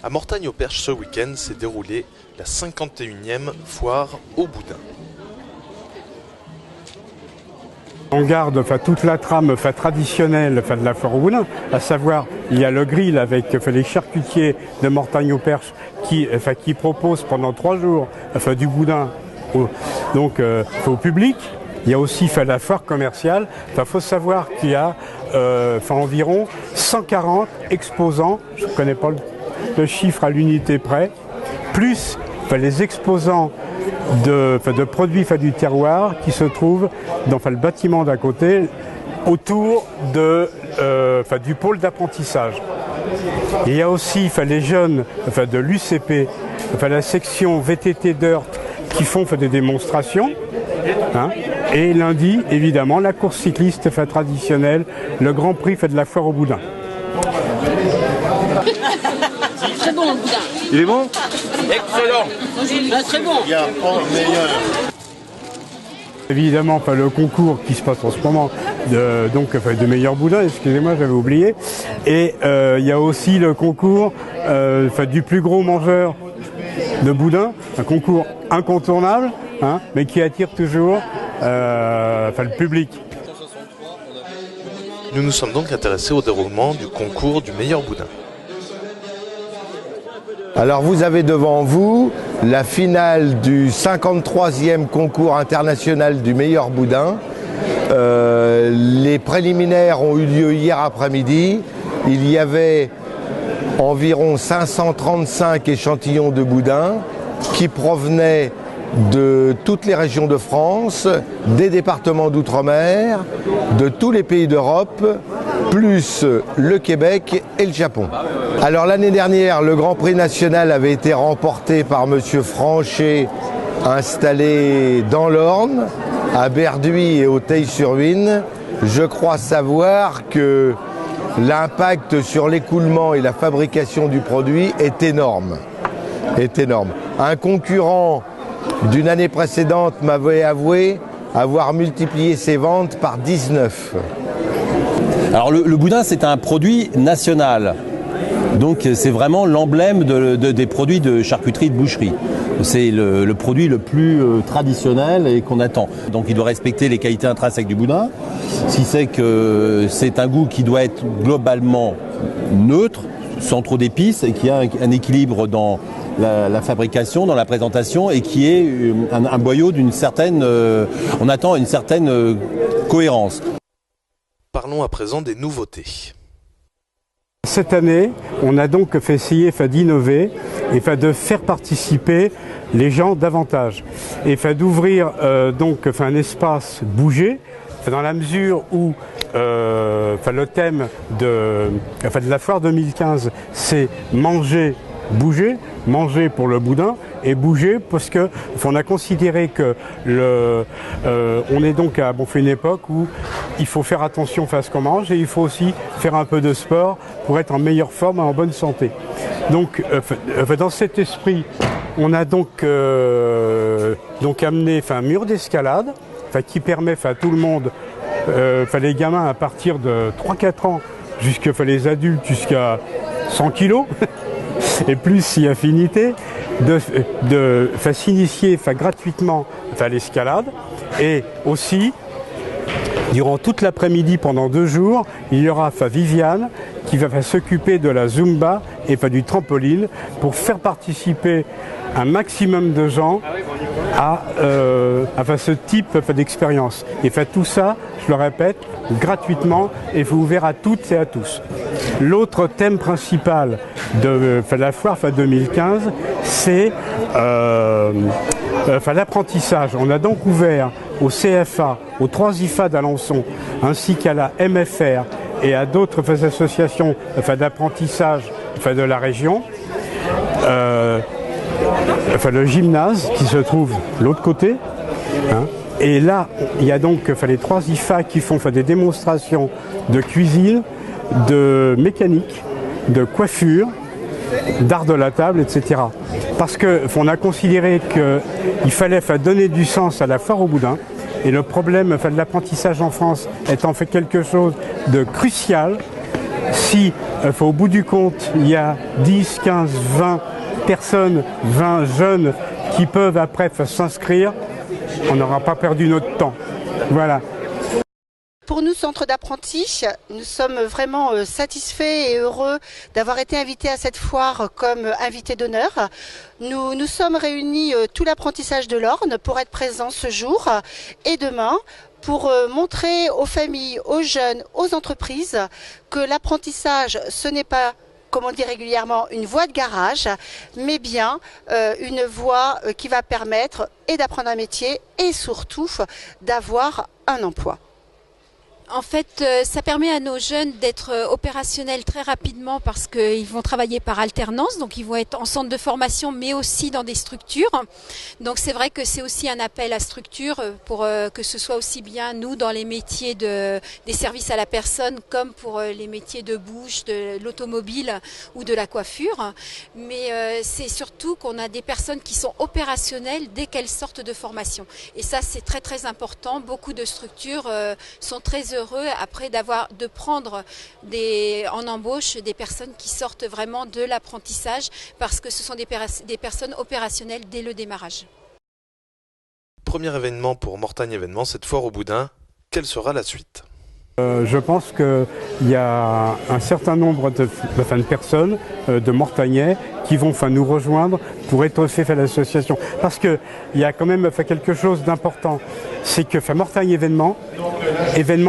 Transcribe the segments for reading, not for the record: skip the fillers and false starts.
À Mortagne-au-Perche ce week-end s'est déroulée la 51e foire au boudin. On garde toute la trame traditionnelle de la foire au boudin, à savoir il y a le grill avec les charcutiers de Mortagne-au-Perche qui proposent pendant 3 jours du boudin au public. Il y a aussi la foire commerciale. Il faut savoir qu'il y a environ 140 exposants, je ne connais pas le chiffre à l'unité près, plus les exposants de produits du terroir qui se trouvent dans le bâtiment d'à côté autour du pôle d'apprentissage. Il y a aussi les jeunes de l'UCP, la section VTT d'Eurt qui font des démonstrations. Et lundi, évidemment, la course cycliste traditionnelle, le Grand Prix de la foire au boudin. Très bon le boudin. Il est bon? Excellent. Très bon. Il y a un meilleur. Évidemment, le concours qui se passe en ce moment de meilleur boudin, excusez-moi, j'avais oublié. Et il y a aussi le concours du plus gros mangeur de boudin, un concours incontournable, mais qui attire toujours le public. Nous nous sommes donc intéressés au déroulement du concours du meilleur boudin. Alors vous avez devant vous la finale du 53e concours international du meilleur boudin. Les préliminaires ont eu lieu hier après-midi. Il y avait environ 535 échantillons de boudin qui provenaient de toutes les régions de France, des départements d'outre-mer, de tous les pays d'Europe, plus le Québec et le Japon. Alors l'année dernière, le Grand Prix national avait été remporté par Monsieur Franchet, installé dans l'Orne, à Berduy et au Teil-sur-Huisne. Je crois savoir que l'impact sur l'écoulement et la fabrication du produit est énorme. Un concurrent d'une année précédente m'avait avoué avoir multiplié ses ventes par 19. Alors le boudin, c'est un produit national. Donc c'est vraiment l'emblème des produits de charcuterie et de boucherie. C'est le produit le plus traditionnel et qu'on attend. Donc il doit respecter les qualités intrinsèques du boudin, ce qui fait que c'est un goût qui doit être globalement neutre, sans trop d'épices, et qui a un équilibre dans la fabrication, dans la présentation, et qui est un boyau d'une certaine... on attend une certaine cohérence. Parlons à présent des nouveautés. Cette année, on a donc essayé d'innover et de faire participer les gens davantage. Et d'ouvrir un espace bougé, dans la mesure où le thème de la foire 2015, c'est manger, bouger, manger pour le boudin et bouger parce que on a considéré que on est donc à une époque où il faut faire attention à ce qu'on mange et il faut aussi faire un peu de sport pour être en meilleure forme et en bonne santé. Donc dans cet esprit, on a donc amené un mur d'escalade qui permet à tout le monde, les gamins à partir de 3-4 ans jusqu'à les adultes jusqu'à 100 kilos et plus si affinité, de s'initier gratuitement à l'escalade. Et aussi, durant toute l'après-midi, pendant 2 jours, il y aura Viviane qui va s'occuper de la Zumba et du trampoline pour faire participer un maximum de gens à ce type d'expérience. Et tout ça, je le répète, gratuitement et ouvert à toutes et à tous. L'autre thème principal de la foire 2015, c'est l'apprentissage. On a donc ouvert au CFA, aux 3 IFA d'Alençon, ainsi qu'à la MFR et à d'autres associations d'apprentissage de la région, le gymnase qui se trouve de l'autre côté. Et là, il y a donc les 3 IFA qui font des démonstrations de cuisine, de mécanique, de coiffure, d'art de la table, etc. Parce qu'on a considéré qu'il fallait donner du sens à la foire au boudin. Et le problème de l'apprentissage en France étant quelque chose de crucial, Si au bout du compte, il y a 10, 15, 20 personnes, 20 jeunes qui peuvent après s'inscrire, on n'aura pas perdu notre temps. Voilà. Pour nous, Centre d'apprentis, nous sommes vraiment satisfaits et heureux d'avoir été invités à cette foire comme invités d'honneur. Nous sommes réunis tout l'apprentissage de l'Orne pour être présents ce jour et demain pour montrer aux familles, aux jeunes, aux entreprises que l'apprentissage, ce n'est pas, comme on dit régulièrement, une voie de garage, mais bien une voie qui va permettre et d'apprendre un métier et surtout d'avoir un emploi. En fait, ça permet à nos jeunes d'être opérationnels très rapidement parce qu'ils vont travailler par alternance, donc ils vont être en centre de formation mais aussi dans des structures. Donc c'est vrai que c'est aussi un appel à structure pour que ce soit aussi bien nous dans les métiers des services à la personne comme pour les métiers de bouche, de l'automobile ou de la coiffure. Mais c'est surtout qu'on a des personnes qui sont opérationnelles dès qu'elles sortent de formation. Et ça c'est très très important. Beaucoup de structures sont très heureux après de prendre en embauche des personnes qui sortent vraiment de l'apprentissage parce que ce sont des personnes opérationnelles dès le démarrage. Premier événement pour Mortagne Événements, cette foire au boudin. Quelle sera la suite ? Je pense qu'il y a un certain nombre de personnes, de Mortagnais, qui vont nous rejoindre pour étoffer l'association. Parce qu'il y a quand même quelque chose d'important. C'est que Mortagne Événements,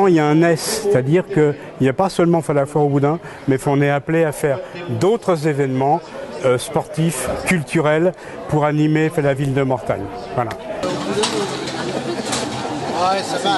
il y a un S, c'est-à-dire qu'il n'y a pas seulement la foire au boudin, mais on est appelé à faire d'autres événements sportifs, culturels, pour animer la ville de Mortagne. Voilà. Ouais, ça va.